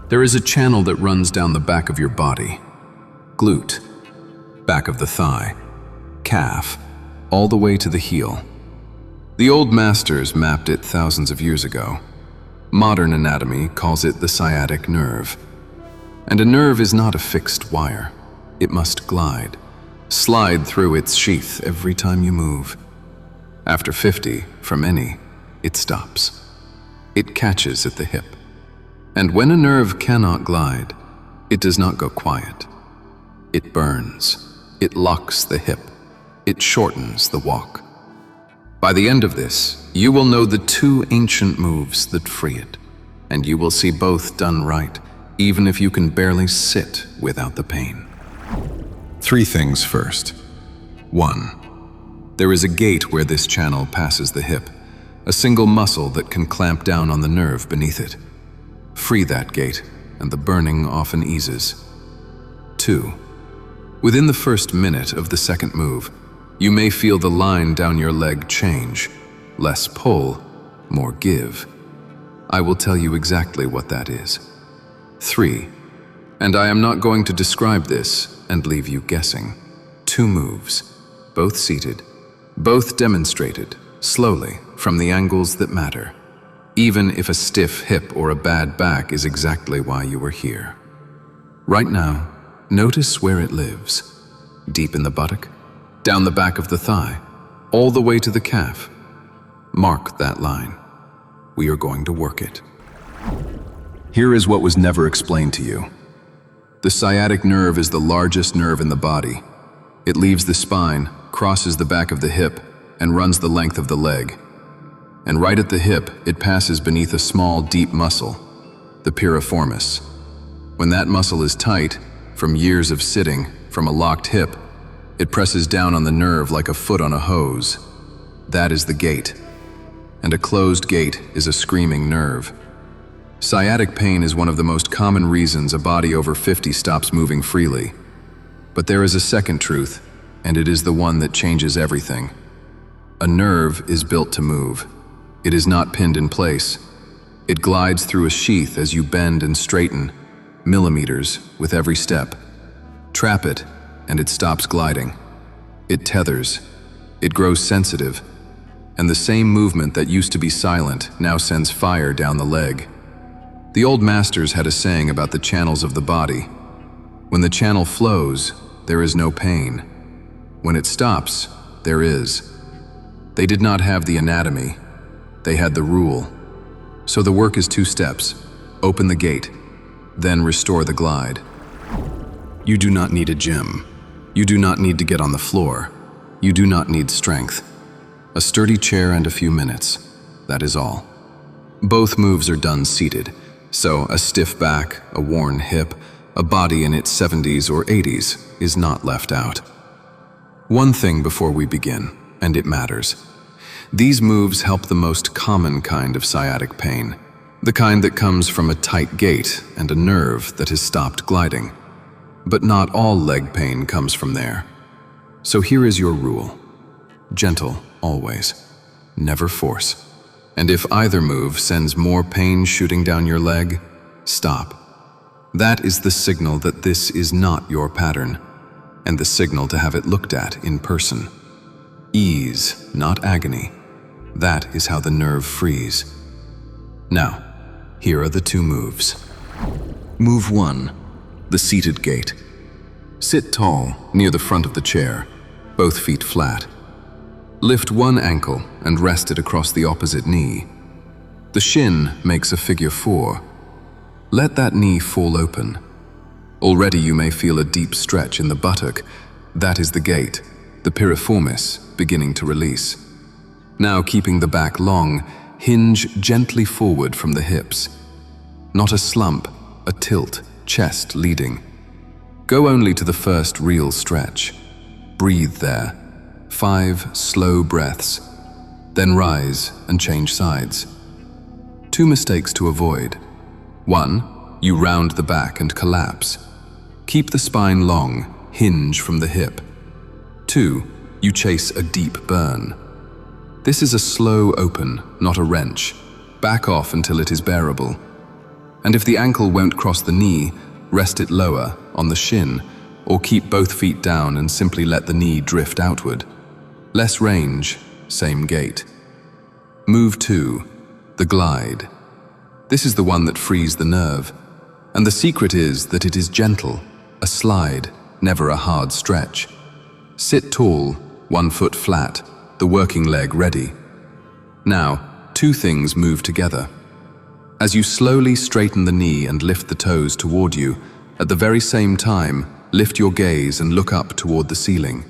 There is a channel that runs down the back of your body. Glute, back of the thigh, calf, all the way to the heel. The old masters mapped it thousands of years ago. Modern anatomy calls it the sciatic nerve. And a nerve is not a fixed wire. It must glide, slide through its sheath every time you move. After 50, for many, it stops. It catches at the hip. And when a nerve cannot glide, it does not go quiet. It burns. It locks the hip. It shortens the walk. By the end of this, you will know the two ancient moves that free it, and you will see both done right, even if you can barely sit without the pain. 3 things first. 1. There is a gate where this channel passes the hip, a single muscle that can clamp down on the nerve beneath it. Free that gate, and the burning often eases. 2. Within the first minute of the second move, you may feel the line down your leg change. Less pull, more give. I will tell you exactly what that is. 3. And I am not going to describe this and leave you guessing. 2 moves, both seated, both demonstrated, slowly, from the angles that matter. Even if a stiff hip or a bad back is exactly why you are here. Right now, notice where it lives. Deep in the buttock, down the back of the thigh, all the way to the calf. Mark that line. We are going to work it. Here is what was never explained to you. The sciatic nerve is the largest nerve in the body. It leaves the spine, crosses the back of the hip, and runs the length of the leg. And right at the hip, it passes beneath a small, deep muscle, the piriformis. When that muscle is tight, from years of sitting, from a locked hip, it presses down on the nerve like a foot on a hose. That is the gate. And a closed gate is a screaming nerve. Sciatic pain is one of the most common reasons a body over 50 stops moving freely. But there is a second truth, and it is the one that changes everything. A nerve is built to move. It is not pinned in place. It glides through a sheath as you bend and straighten, millimeters with every step. Trap it, and it stops gliding. It tethers. It grows sensitive. And the same movement that used to be silent now sends fire down the leg. The old masters had a saying about the channels of the body. When the channel flows, there is no pain. When it stops, there is. They did not have the anatomy. They had the rule. So the work is 2 steps. Open the gate, then restore the glide. You do not need a gym. You do not need to get on the floor. You do not need strength. A sturdy chair and a few minutes. That is all. Both moves are done seated, so a stiff back, a worn hip, a body in its 70s or 80s is not left out. One thing before we begin, and it matters. These moves help the most common kind of sciatic pain, the kind that comes from a tight gait and a nerve that has stopped gliding. But not all leg pain comes from there. So here is your rule. Gentle, always. Never force. And if either move sends more pain shooting down your leg, stop. That is the signal that this is not your pattern, and the signal to have it looked at in person. Ease, not agony. That is how the nerve frees. Now, here are the 2 moves. Move 1, the seated gait. Sit tall, near the front of the chair, both feet flat. Lift one ankle and rest it across the opposite knee. The shin makes a figure 4. Let that knee fall open. Already you may feel a deep stretch in the buttock. That is the gait, the piriformis, beginning to release. Now, keeping the back long, hinge gently forward from the hips. Not a slump, a tilt, chest leading. Go only to the first real stretch. Breathe there. 5 slow breaths. Then rise and change sides. 2 mistakes to avoid. 1, you round the back and collapse. Keep the spine long, hinge from the hip. 2, you chase a deep burn. This is a slow open, not a wrench. Back off until it is bearable. And if the ankle won't cross the knee, rest it lower, on the shin, or keep both feet down and simply let the knee drift outward. Less range, same gait. Move 2, the glide. This is the one that frees the nerve. And the secret is that it is gentle, a slide, never a hard stretch. Sit tall, 1 foot flat, the working leg ready. Now, 2 things move together. As you slowly straighten the knee and lift the toes toward you, at the very same time, lift your gaze and look up toward the ceiling.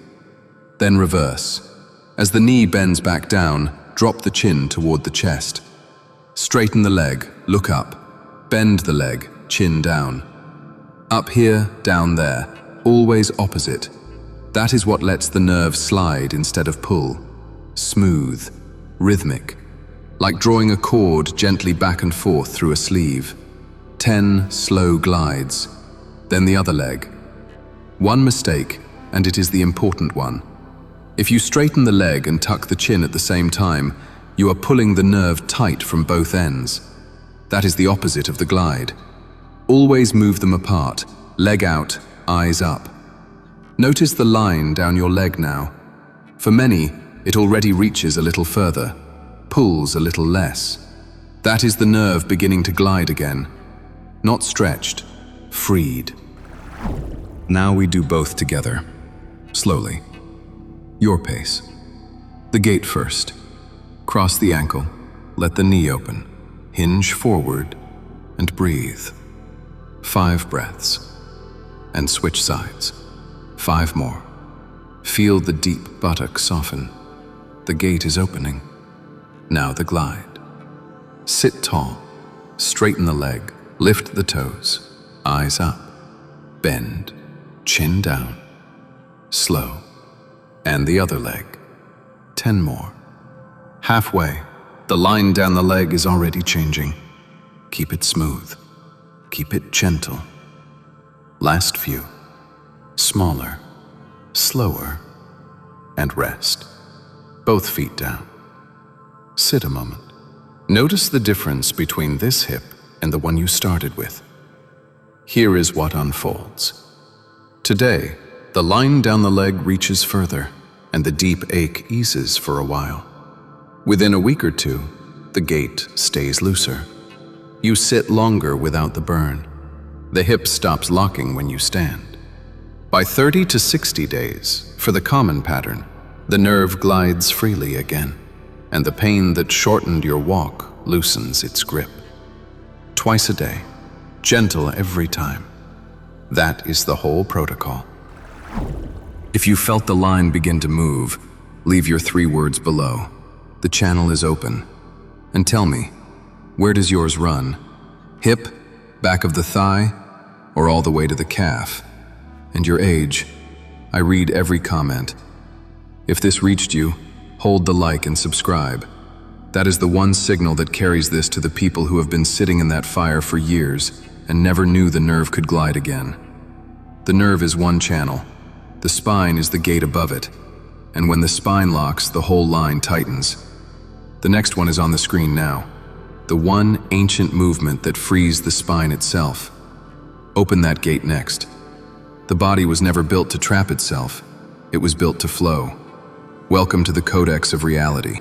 Then reverse. As the knee bends back down, drop the chin toward the chest. Straighten the leg, look up. Bend the leg, chin down. Up here, down there, always opposite. That is what lets the nerve slide instead of pull. Smooth, rhythmic. Like drawing a cord gently back and forth through a sleeve. 10 slow glides. Then the other leg. 1 mistake, and it is the important one. If you straighten the leg and tuck the chin at the same time, you are pulling the nerve tight from both ends. That is the opposite of the glide. Always move them apart, leg out, eyes up. Notice the line down your leg now. For many, it already reaches a little further, pulls a little less. That is the nerve beginning to glide again. Not stretched, freed. Now we do both together, slowly. Your pace. The gait first. Cross the ankle, let the knee open, hinge forward, and breathe. 5 breaths. And switch sides. 5 more. Feel the deep buttock soften. The gait is opening. Now the glide. Sit tall. Straighten the leg. Lift the toes. Eyes up. Bend. Chin down. Slow. And the other leg. 10 more. Halfway. The line down the leg is already changing. Keep it smooth. Keep it gentle. Last few. Smaller. Slower. And rest. Both feet down. Sit a moment. Notice the difference between this hip and the one you started with. Here is what unfolds. Today, the line down the leg reaches further, and the deep ache eases for a while. Within a week or 2, the gait stays looser. You sit longer without the burn. The hip stops locking when you stand. By 30 to 60 days, for the common pattern, the nerve glides freely again, and the pain that shortened your walk loosens its grip. Twice a day, gentle every time. That is the whole protocol. If you felt the line begin to move, leave your 3 words below. The channel is open. And tell me, where does yours run? Hip, back of the thigh, or all the way to the calf? And your age? I read every comment. If this reached you, hold the like and subscribe. That is the one signal that carries this to the people who have been sitting in that fire for years and never knew the nerve could glide again. The nerve is one channel. The spine is the gate above it. And when the spine locks, the whole line tightens. The next one is on the screen now. The one ancient movement that frees the spine itself. Open that gate next. The body was never built to trap itself. It was built to flow. Welcome to the Codex of Reality.